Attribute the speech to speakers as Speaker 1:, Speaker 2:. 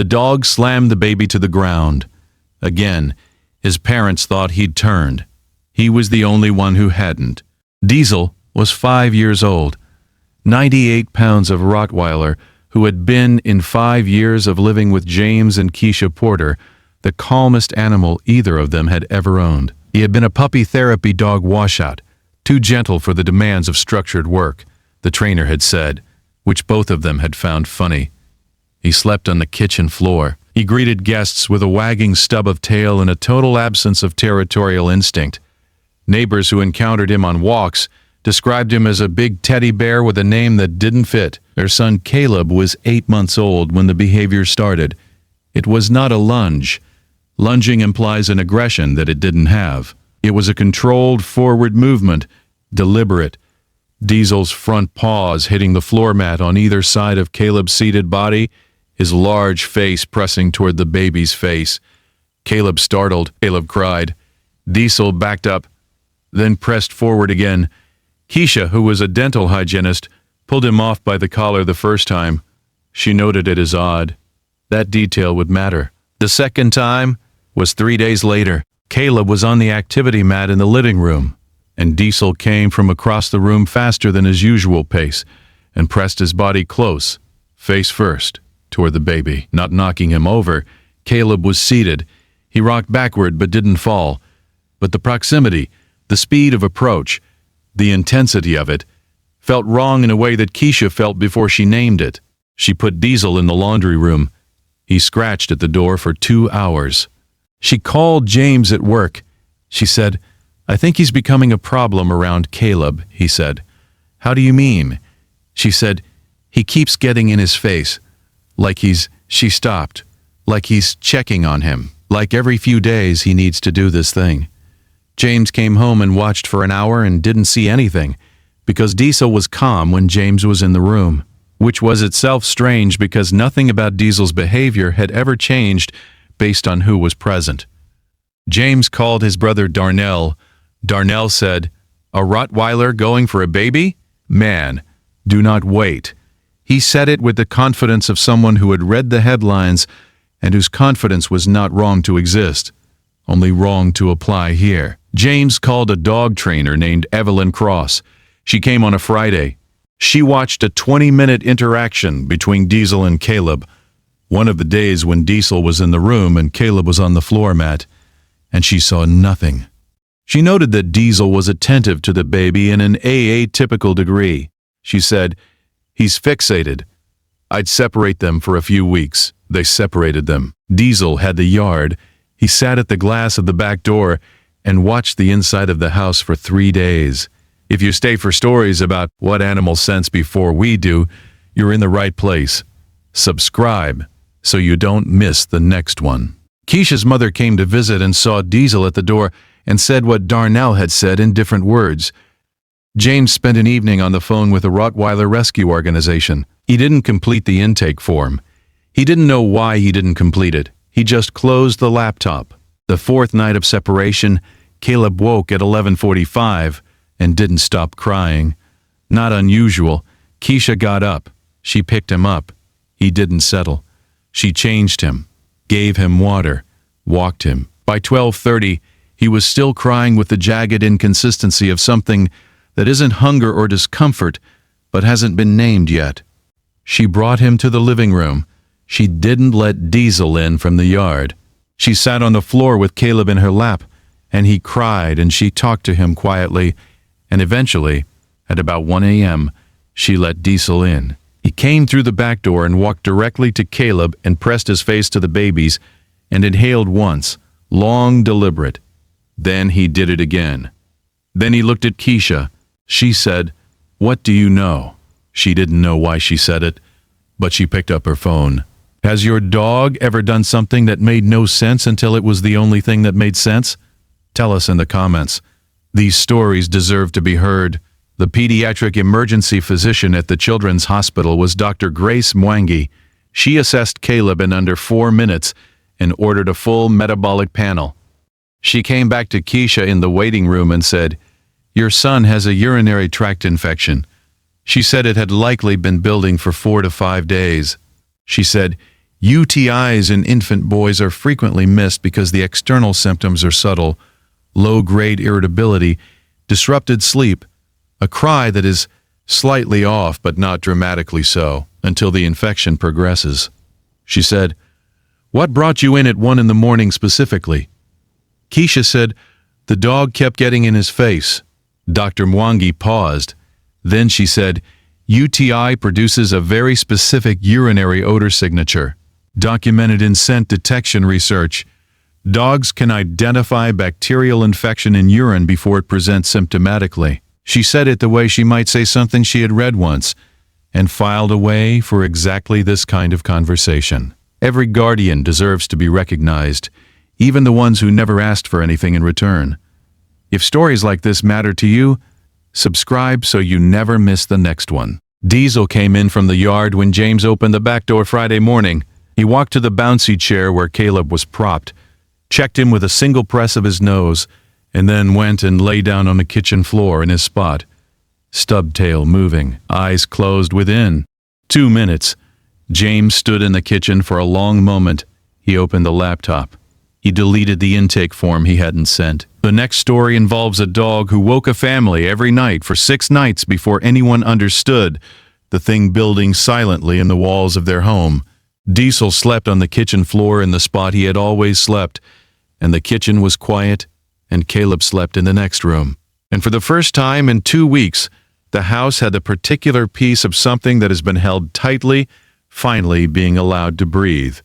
Speaker 1: The dog slammed the baby to the ground. Again, his parents thought he'd turned. He was the only one who hadn't. Diesel was 5 years old, 98 pounds of Rottweiler, who had been, in 5 years of living with James and Keisha Porter, the calmest animal either of them had ever owned. He had been a puppy therapy dog washout, too gentle for the demands of structured work, the trainer had said, which both of them had found funny. He slept on the kitchen floor. He greeted guests with a wagging stub of tail and a total absence of territorial instinct. Neighbors who encountered him on walks described him as a big teddy bear with a name that didn't fit. Their son Caleb was 8 months old when the behavior started. It was not a lunge. Lunging implies an aggression that it didn't have. It was a controlled forward movement, deliberate. Diesel's front paws hitting the floor mat on either side of Caleb's seated body, his large face pressing toward the baby's face. Caleb startled. Caleb cried. Diesel backed up, then pressed forward again. Keisha, who was a dental hygienist, pulled him off by the collar the first time. She noted it as odd. That detail would matter. The second time was 3 days later. Caleb was on the activity mat in the living room, and Diesel came from across the room faster than his usual pace and pressed his body close, face first, toward the baby. Not knocking him over, Caleb was seated. He rocked backward but didn't fall. But the proximity, the speed of approach, the intensity of it, felt wrong in a way that Keisha felt before she named it. She put Diesel in the laundry room. He scratched at the door for 2 hours. She called James at work. She said, "I think he's becoming a problem around Caleb," he said. "How do you mean?" She said, "He keeps getting in his face. She stopped. Like he's checking on him. Like every few days he needs to do this thing." James came home and watched for an hour and didn't see anything, because Diesel was calm when James was in the room, which was itself strange because nothing about Diesel's behavior had ever changed based on who was present. James called his brother Darnell. Darnell said, "A Rottweiler going for a baby? Man, do not wait." He said it with the confidence of someone who had read the headlines and whose confidence was not wrong to exist, only wrong to apply here. James called a dog trainer named Evelyn Cross. She came on a Friday. She watched a 20-minute interaction between Diesel and Caleb, one of the days when Diesel was in the room and Caleb was on the floor mat, and she saw nothing. She noted that Diesel was attentive to the baby in an atypical degree. She said, "He's fixated. I'd separate them for a few weeks." They separated them. Diesel had the yard. He sat at the glass of the back door and watched the inside of the house for 3 days. If you stay for stories about what animals sense before we do, you're in the right place. Subscribe so you don't miss the next one. Keisha's mother came to visit and saw Diesel at the door and said what Darnell had said in different words. James spent an evening on the phone with a Rottweiler rescue organization. He didn't complete the intake form. He didn't know why he didn't complete it. He just closed the laptop. The fourth night of separation, Caleb woke at 11:45 and didn't stop crying. Not unusual. Keisha got up. She picked him up. He didn't settle. She changed him, gave him water, walked him. By 12:30, he was still crying with the jagged inconsistency of something that isn't hunger or discomfort, but hasn't been named yet. She brought him to the living room. She didn't let Diesel in from the yard. She sat on the floor with Caleb in her lap, and he cried, and she talked to him quietly, and eventually, at about 1 a.m., she let Diesel in. He came through the back door and walked directly to Caleb and pressed his face to the baby's and inhaled once, long, deliberate. Then he did it again. Then he looked at Keisha. She said, "What do you know?" She didn't know why she said it, but she picked up her phone. Has your dog ever done something that made no sense until it was the only thing that made sense? Tell us in the comments. These stories deserve to be heard. The pediatric emergency physician at the Children's Hospital was Dr. Grace Mwangi. She assessed Caleb in under 4 minutes and ordered a full metabolic panel. She came back to Keisha in the waiting room and said, "Your son has a urinary tract infection." She said it had likely been building for 4 to 5 days. She said, UTIs in infant boys are frequently missed because the external symptoms are subtle: low-grade irritability, disrupted sleep, a cry that is slightly off but not dramatically so, until the infection progresses. She said, "What brought you in at 1 in the morning specifically?" Keisha said, "The dog kept getting in his face." Dr. Mwangi paused. Then she said, "UTI produces a very specific urinary odor signature, documented in scent detection research. Dogs can identify bacterial infection in urine before it presents symptomatically." She said it the way she might say something she had read once, and filed away for exactly this kind of conversation. Every guardian deserves to be recognized, even the ones who never asked for anything in return. If stories like this matter to you, subscribe so you never miss the next one. Diesel came in from the yard when James opened the back door Friday morning. He walked to the bouncy chair where Caleb was propped, checked him with a single press of his nose, and then went and lay down on the kitchen floor in his spot, stub tail moving, eyes closed within. 2 minutes. James stood in the kitchen for a long moment. He opened the laptop. He deleted the intake form he hadn't sent. The next story involves a dog who woke a family every night for 6 nights before anyone understood, the thing building silently in the walls of their home. Diesel slept on the kitchen floor in the spot he had always slept, and the kitchen was quiet, and Caleb slept in the next room. And for the first time in 2 weeks, the house had the particular piece of something that has been held tightly, finally being allowed to breathe.